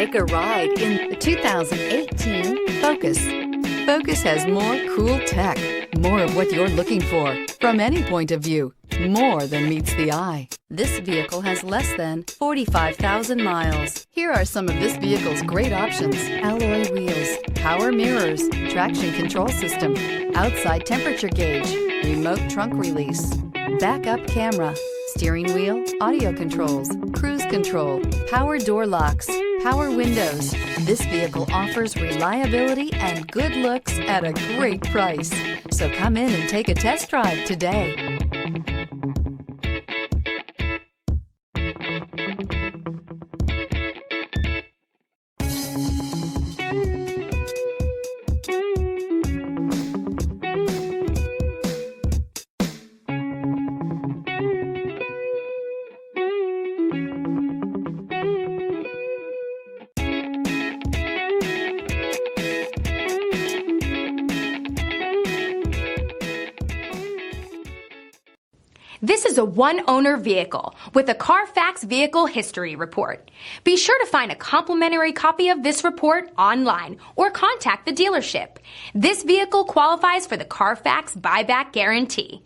Take a ride in the 2018 Focus. Focus has more cool tech, more of what you're looking for from any point of view, more than meets the eye. This vehicle has less than 45,000 miles. Here are some of this vehicle's great options: alloy wheels, power mirrors, traction control system, outside temperature gauge, remote trunk release, backup camera, steering wheel audio controls, cruise control, power door locks, power windows. This vehicle offers reliability and good looks at a great price. So come in and take a test drive today. This is a one-owner vehicle with a Carfax Vehicle History Report. Be sure to find a complimentary copy of this report online or contact the dealership. This vehicle qualifies for the Carfax Buyback Guarantee.